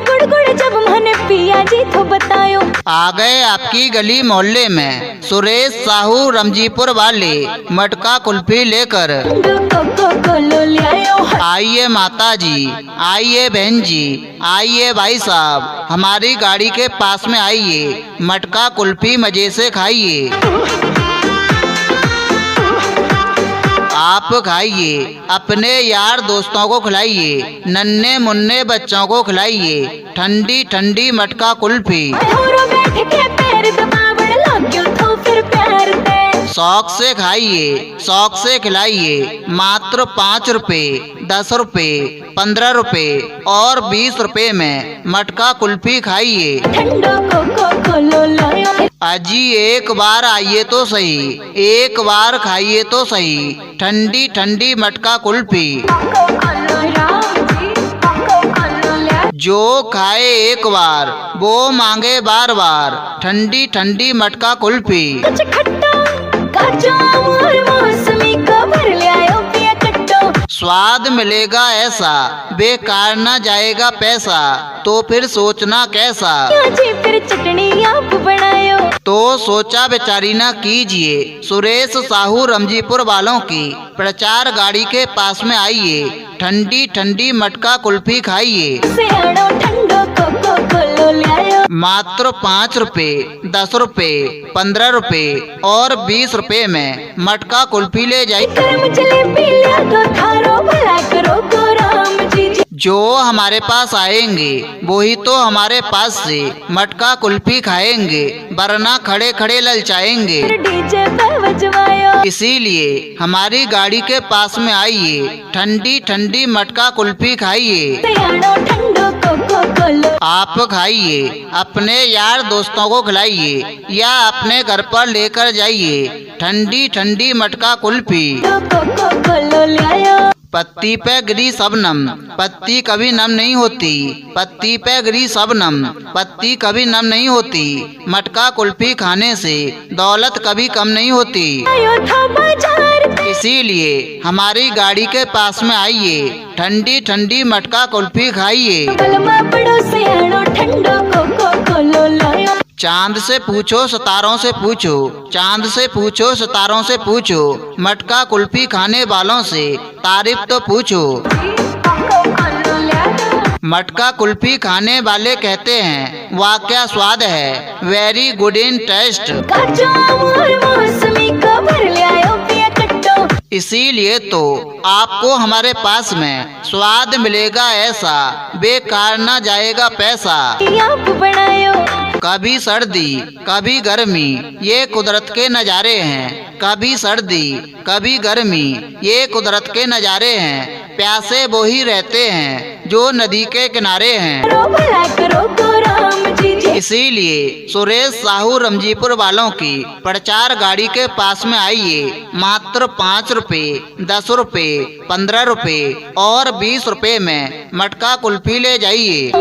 गुड़ जब मैंने पिया जी तो बतायो। आ गए आपकी गली मोहल्ले में सुरेश साहू रमजीपुर वाले मटका कुल्फी लेकर। आइए माता जी, आइए बहन जी, आइए भाई साहब, हमारी गाड़ी के पास में आइए, मटका कुल्फी मजे से खाइए। आप खाइए, अपने यार दोस्तों को खिलाइए, नन्हे मुन्ने बच्चों को खिलाइए ठंडी ठंडी मटका कुल्फी। शौक से खाइए, शौक से खिलाइए, मात्र 5 रुपए, 10 रुपए, 15 रुपए और 20 रुपए में मटका कुल्फी खाइए। अजी एक बार आइए तो सही, एक बार खाइए तो सही ठंडी ठंडी मटका कुल्फी। जो खाए एक बार वो मांगे बार बार ठंडी ठंडी मटका कुल्फी। स्वाद मिलेगा ऐसा, बेकार न जाएगा पैसा, तो फिर सोचना कैसा। फिर चटनी आप बनायो तो सोचा बेचारी ना कीजिए, सुरेश साहू रमजीपुर वालों की प्रचार गाड़ी के पास में आइए, ठंडी ठंडी मटका कुल्फी खाइए। मात्र 5 रुपए, 10 रुपए, 15 रुपए और 20 रुपए में मटका कुल्फी ले जाइए। जो हमारे पास आएंगे वही तो हमारे पास से मटका कुल्फी खाएंगे, वरना खड़े खड़े ललचाएंगे। इसीलिए हमारी गाड़ी के पास में आइए, ठंडी ठंडी मटका कुल्फी खाइए। आप खाइए, अपने यार दोस्तों को खिलाइए या अपने घर पर लेकर जाइए ठंडी ठंडी मटका कुल्फी। पत्ती पे गिरी शबनम, पत्ती कभी नम नहीं होती, पत्ती पे गिरी शबनम, पत्ती कभी नम नहीं होती। मटका कुल्फी खाने से दौलत कभी कम नहीं होती। इसीलिए हमारी गाड़ी के पास में आइए, ठंडी ठंडी मटका कुल्फी खाइए। चांद से पूछो सितारों से पूछो, चांद से पूछो सितारों से पूछो, मटका कुल्फी खाने वालों से तारीफ तो पूछो। मटका कुल्फी खाने वाले कहते हैं वाह क्या स्वाद है, वेरी गुड इन टेस्ट। इसीलिए तो आपको हमारे पास में स्वाद मिलेगा ऐसा, बेकार न जाएगा पैसा। कभी सर्दी कभी गर्मी ये कुदरत के नज़ारे हैं, कभी सर्दी कभी गर्मी ये कुदरत के नज़ारे हैं। प्यासे वो ही रहते हैं जो नदी के किनारे हैं। इसीलिए सुरेश साहू रमजीपुर वालों की प्रचार गाड़ी के पास में आइए, मात्र 5 रुपए, 10 रुपए, 15 रुपए और 20 रुपए में मटका कुल्फी ले जाइए।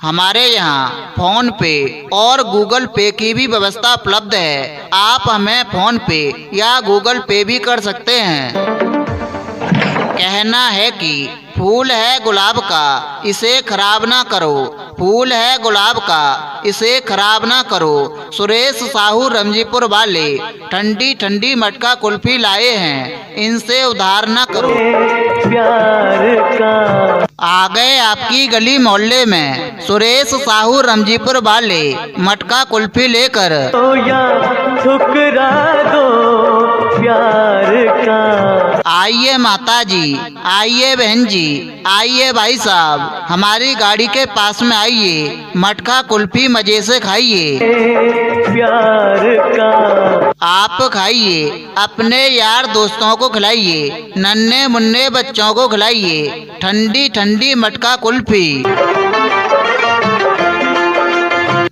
हमारे यहाँ फोन पे और गूगल पे की भी व्यवस्था उपलब्ध है, आप हमें फोन पे या गूगल पे भी कर सकते हैं। कहना है कि फूल है गुलाब का इसे खराब ना करो, फूल है गुलाब का इसे खराब ना करो। सुरेश साहू रमजीपुर वाले ठंडी ठंडी मटका कुल्फी लाए हैं, इनसे उधार ना करो। प्यार का आ गए आपकी गली मोहल्ले में सुरेश साहू रमजीपुर वाले मटका कुल्फी लेकर। ठुकरा दो प्यार का। आइए माता जी, आइए बहन जी, आइए भाई साहब, हमारी गाड़ी के पास में आइए, मटका कुल्फी मजे से खाइए। प्यार का आप खाइए, अपने यार दोस्तों को खिलाइए, नन्हे मुन्ने बच्चों को खिलाइए ठंडी ठंडी मटका कुल्फी।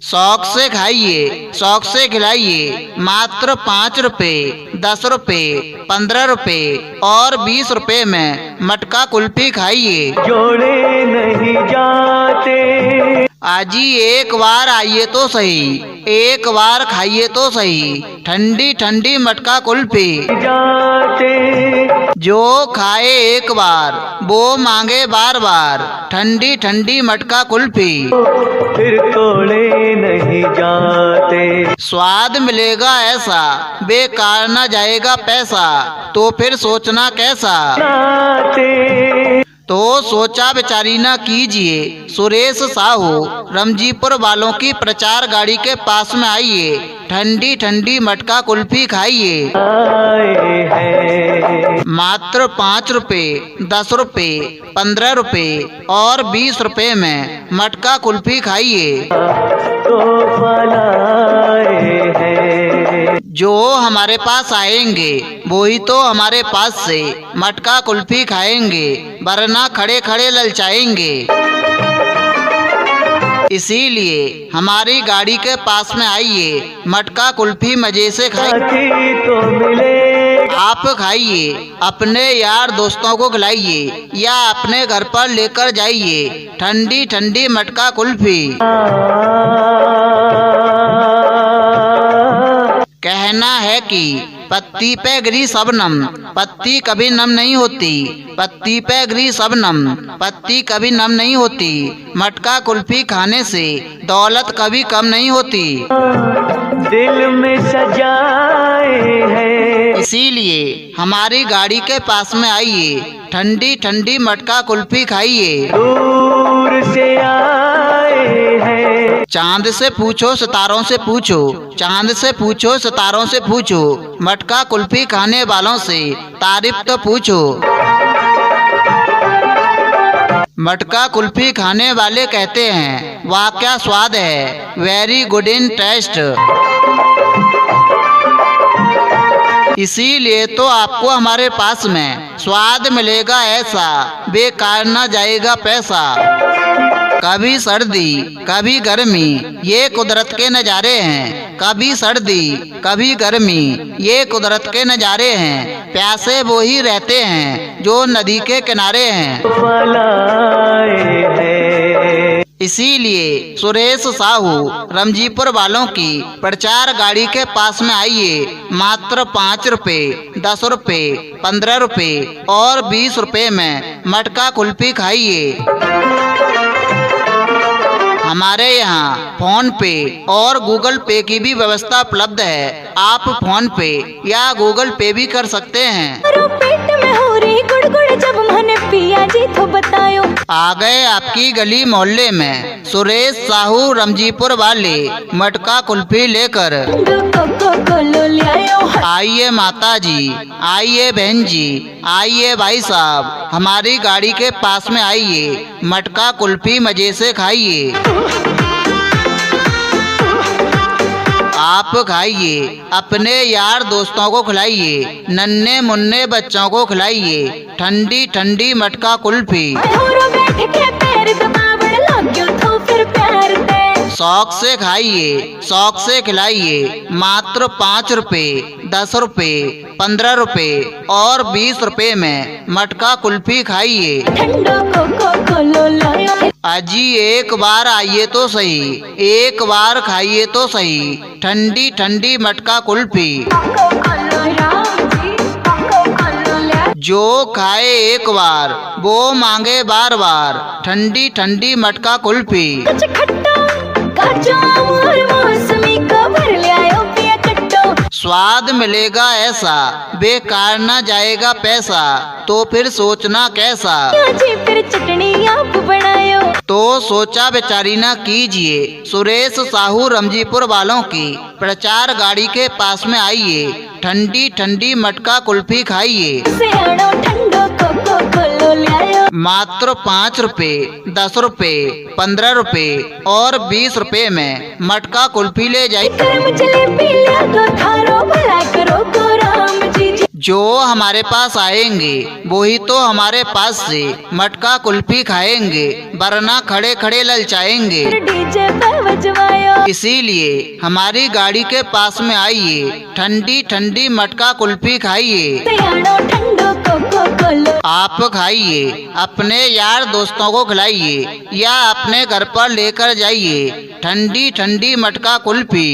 शौक से खाइए, शौक से खिलाइए, मात्र 5 रुपए, 10 रुपए, 15 रुपए और 20 रुपए में मटका कुल्फी खाइए। जोड़े नहीं जाते। आजी एक बार आइए तो सही, एक बार खाइए तो सही ठंडी ठंडी मटका कुल्फी। जाते जो खाए एक बार वो मांगे बार बार, ठंडी ठंडी मटका कुल्फी फिर तोड़े नहीं जाते। स्वाद मिलेगा ऐसा बेकार न जाएगा पैसा, तो फिर सोचना कैसा। तो सोचा विचारी न कीजिए, सुरेश साहू रमजीपुर वालों की प्रचार गाड़ी के पास में आइए, ठंडी ठंडी मटका कुल्फी खाइए। मात्र 5 रुपए, 10 रुपए, 15 रुपए और 20 रुपए में मटका कुल्फी खाइए। जो हमारे पास आएंगे वही तो हमारे पास से मटका कुल्फी खाएंगे, वरना खड़े खड़े ललचाएंगे। इसीलिए हमारी गाड़ी के पास में आइए, मटका कुल्फी मजे से खाइए। आप खाइए, अपने यार दोस्तों को खिलाइए या अपने घर पर लेकर जाइए ठंडी ठंडी मटका कुल्फी। कहना है कि पत्ती पे गिरी शबनम, पत्ती कभी नम नहीं होती। पत्ती पे गिरी शबनम, पत्ती कभी नम नहीं होती। मटका कुल्फी खाने से दौलत कभी कम नहीं होती। दिल में सजाए हैं। इसीलिए हमारी गाड़ी के पास में आइए, ठंडी ठंडी मटका कुल्फी खाइए। दूर से आए हैं। चांद से पूछो सितारों से पूछो, चांद से पूछो सितारों से पूछो, मटका कुल्फी खाने वालों से तारीफ तो पूछो। मटका कुल्फी खाने वाले कहते हैं वाह क्या स्वाद है, वेरी गुड इन टेस्ट। इसीलिए तो आपको हमारे पास में स्वाद मिलेगा ऐसा बेकार न जाएगा पैसा। कभी सर्दी कभी गर्मी ये कुदरत के नज़ारे हैं, कभी सर्दी कभी गर्मी ये कुदरत के नज़ारे हैं। प्यासे वो ही रहते हैं जो नदी के किनारे हैं। इसीलिए सुरेश साहू रमजीपुर वालों की प्रचार गाड़ी के पास में आइए, मात्र 5 रुपए, 10 रुपए, 15 रुपए और 20 रुपए में मटका कुल्फी खाइए। हमारे यहाँ फोन पे और गूगल पे की भी व्यवस्था उपलब्ध है, आप फोन पे या गूगल पे भी कर सकते हैं। पेट में हो रही गुड़गुड़ जब मन पिया जी तो बतायो। आ गए आपकी गली मोहल्ले में सुरेश साहू रमजीपुर वाले मटका कुल्फी लेकर। आइए माता जी, आइए बहन जी, आइए भाई साहब, हमारी गाड़ी के पास में आइए, मटका कुल्फी मजे से खाइए। आप खाइए, अपने यार दोस्तों को खिलाइए, नन्हे मुन्ने बच्चों को खिलाइए ठंडी ठंडी मटका कुल्फी। शौक से खाइए, शौक से खिलाइए। मात्र 5 रुपए, 10 रुपए, 15 रुपए और 20 रुपए में मटका कुल्फी खाइए। अजी एक बार आइए तो सही, एक बार खाइए तो सही ठंडी ठंडी मटका कुल्फी। जो खाए एक बार वो मांगे बार बार, ठंडी ठंडी मटका कुल्फी। स्वाद मिलेगा ऐसा बेकार न जाएगा पैसा, तो फिर सोचना कैसा। फिर चटनी आप बनायो। तो सोचा बेचारी न कीजिए, सुरेश साहू रमजीपुर वालों की प्रचार गाड़ी के पास में आइए, ठंडी ठंडी मटका कुल्फी खाइए। मात्र 5 रुपए, 10 रुपए, 15 रुपए और 20 रुपए में मटका कुल्फी ले जाइए। जो हमारे पास आएंगे वही तो हमारे पास से मटका कुल्फी खाएंगे, वरना खड़े खड़े ललचाएंगे। इसीलिए हमारी गाड़ी के पास में आइए, ठंडी ठंडी मटका कुल्फी खाइए। आप खाइए, अपने यार दोस्तों को खिलाइए या अपने घर पर लेकर जाइए ठंडी ठंडी मटका कुल्फी।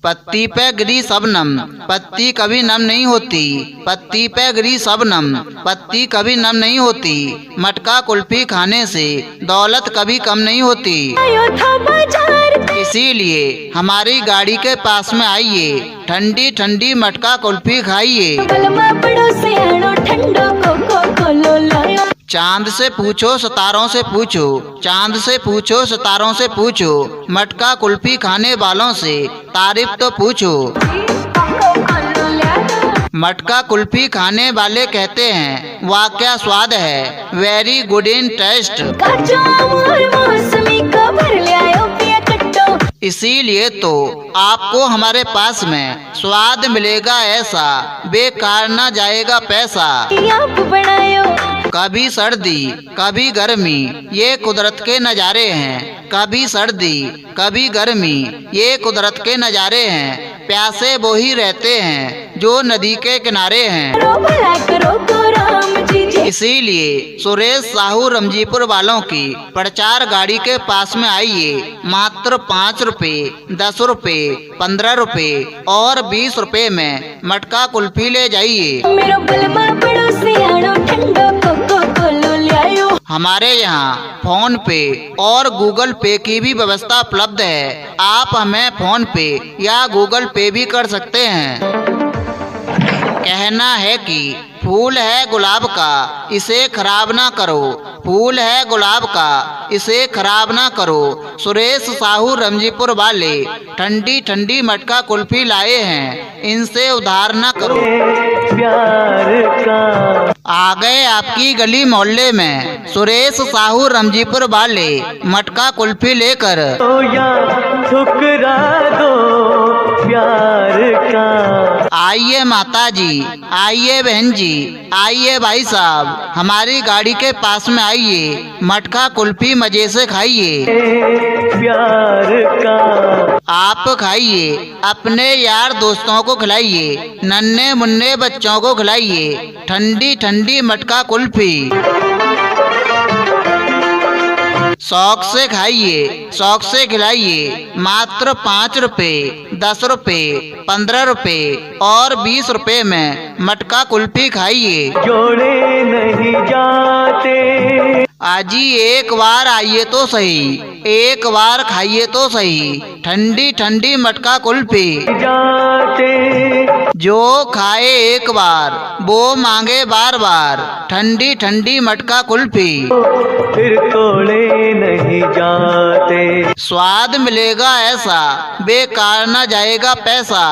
पत्ती पे गिरी शबनम, पत्ती कभी नम नहीं होती। पत्ती पे गिरी शबनम, पत्ती कभी नम नहीं होती। मटका कुल्फी खाने से दौलत कभी कम नहीं होती। आयो था बाजार, इसीलिए हमारी गाड़ी के पास में आइए, ठंडी ठंडी मटका कुल्फी खाइए। बलमा बड़ो सियाणो ठंडो कोको कोलो लायो। चांद से पूछो सितारों से पूछो, चांद से पूछो सितारों से पूछो, मटका कुल्फी खाने वालों से तारीफ तो पूछो। कोको कोलो लायो। मटका कुल्फी खाने वाले कहते हैं वाह क्या स्वाद है, वेरी गुड इन टेस्ट। काचो आम और मौसमी को भर ले आयो पिया कट्टो। इसीलिए तो आपको हमारे पास में स्वाद मिलेगा ऐसा, बेकार ना जाएगा पैसा। आप बनायो। कभी सर्दी कभी गर्मी ये कुदरत के नज़ारे हैं। कभी सर्दी कभी गर्मी ये कुदरत के नज़ारे हैं। प्यासे वो ही रहते हैं जो नदी के किनारे हैं। करो भला करो को राम जी जी। इसीलिए सुरेश साहू रमजीपुर वालों की प्रचार गाड़ी के पास में आइए। मात्र 5 रुपए, 10 रुपए, 15 रुपए और 20 रुपए में मटका कुल्फी ले जाइए। मेरो बलमा बड़ो सियाणो ठंडो कोको कोलो लायो। हमारे यहाँ फोन पे और गूगल पे की भी व्यवस्था उपलब्ध है। आप हमें फोन पे या गूगल पे भी कर सकते हैं। कहना है कि फूल है गुलाब का इसे खराब ना करो, फूल है गुलाब का इसे खराब ना करो। सुरेश साहू रमजीपुर वाले ठंडी ठंडी मटका कुल्फी लाए हैं, इनसे उधार ना करो। प्यार का आ गए आपकी गली मोहल्ले में सुरेश साहू रमजीपुर वाले मटका कुल्फी लेकर। तो या ठुकरा दो प्यार का। आइए माता जी, आइए बहन जी, आइए भाई साहब, हमारी गाड़ी के पास में आइए, मटका कुल्फी मजे से खाइए। प्यार का आप खाइए, अपने यार दोस्तों को खिलाइए, नन्हे मुन्ने बच्चों को खिलाइए ठंडी ठंडी मटका कुल्फी। शौक से खाइए, शौक से खिलाइए। मात्र 5 रुपए, 10 रुपए, 15 रुपए और 20 रुपए में मटका कुल्फी खाइए। जोड़े नहीं जाते। आजी एक बार आइए तो सही, एक बार खाइए तो सही ठंडी ठंडी मटका कुल्फी। जाते जो खाए एक बार वो मांगे बार बार ठंडी ठंडी मटका कुल्फी। फिर तोड़े नहीं जाते। स्वाद मिलेगा ऐसा, बेकार न जाएगा पैसा,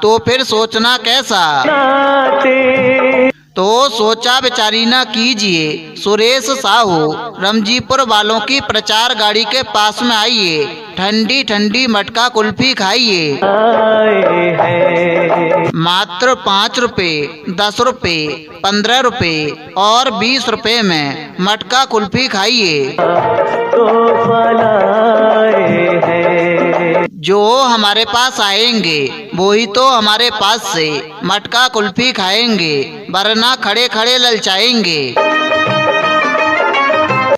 तो फिर सोचना कैसा। जाते तो सोचा विचारी न कीजिए, सुरेश साहू रमजीपुर वालों की प्रचार गाड़ी के पास में आइए, ठंडी ठंडी मटका कुल्फी खाइए। आए हैं मात्र 5 रुपए, 10 रुपए, 15 रुपए और 20 रुपए में मटका कुल्फी खाइए। तो फलाए हैं। जो हमारे पास आएंगे वही तो हमारे पास से मटका कुल्फी खाएंगे, वरना खड़े खड़े ललचाएंगे।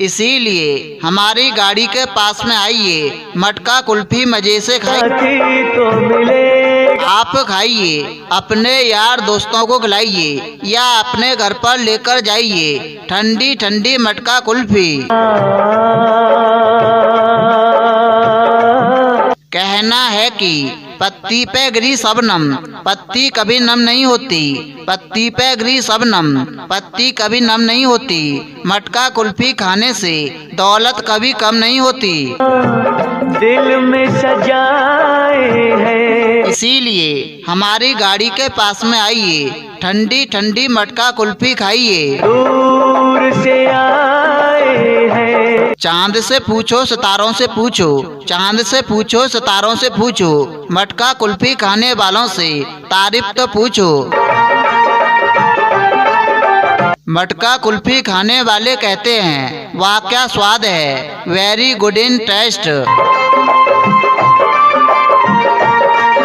इसीलिए हमारी गाड़ी के पास में आइए, मटका कुल्फी मजे से खाइए। साथी तो मिले आप खाइए, अपने यार दोस्तों को खिलाइए या अपने घर पर लेकर जाइए ठंडी ठंडी मटका कुल्फी। कहना है कि पत्ती पे गिरी शबनम, पत्ती कभी नम नहीं होती। पत्ती पे गिरी शबनम, पत्ती कभी नम नहीं होती। मटका कुल्फी खाने से दौलत कभी कम नहीं होती। दिल में सजाए हैं। इसीलिए हमारी गाड़ी के पास में आइए, ठंडी ठंडी मटका कुल्फी खाइए। दूर से आए हैं। चांद से पूछो सितारों से पूछो, चांद से पूछो सितारों से पूछो, मटका कुल्फी खाने वालों से तारीफ तो पूछो। मटका कुल्फी खाने वाले कहते हैं वाह क्या स्वाद है, वेरी गुड इन टेस्ट।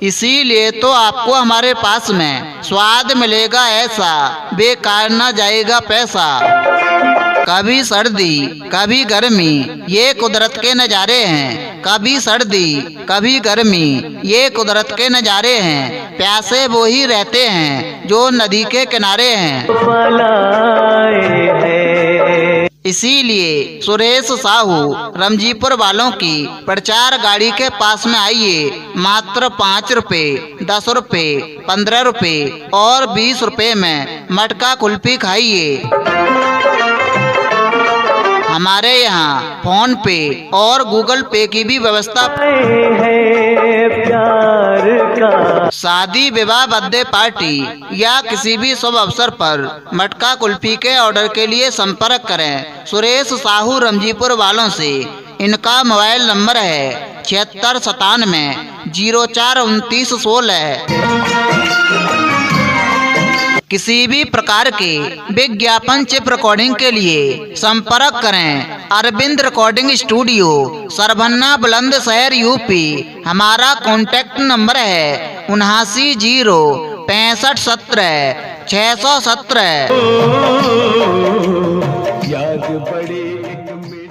इसीलिए तो आपको हमारे पास में स्वाद मिलेगा ऐसा, बेकार न जाएगा पैसा। कभी सर्दी कभी गर्मी ये कुदरत के नज़ारे हैं। कभी सर्दी कभी गर्मी ये कुदरत के नज़ारे हैं। प्यासे वो ही रहते हैं जो नदी के किनारे हैं। फलाए हैं। इसीलिए सुरेश साहू रमजीपुर वालों की प्रचार गाड़ी के पास में आइए। मात्र 5 रुपए, 10 रुपए, 15 रुपए और 20 रुपए में मटका कुल्फी खाइए। हमारे यहाँ फोन पे और गूगल पे की भी व्यवस्था है प्यार का। शादी विवाह बर्थडे पार्टी या किसी भी शुभ अवसर पर मटका कुल्फी के ऑर्डर के लिए संपर्क करें सुरेश साहू रमजीपुर वालों से। इनका मोबाइल नंबर है 7697 04 29 16। किसी भी प्रकार के विज्ञापन चिप रिकॉर्डिंग के लिए संपर्क करें Arvind recording studio, Sarbhanna Bulandshahr UP. हमारा कॉन्टैक्ट नंबर है 79 0 65 17 617। याद बड़ी एक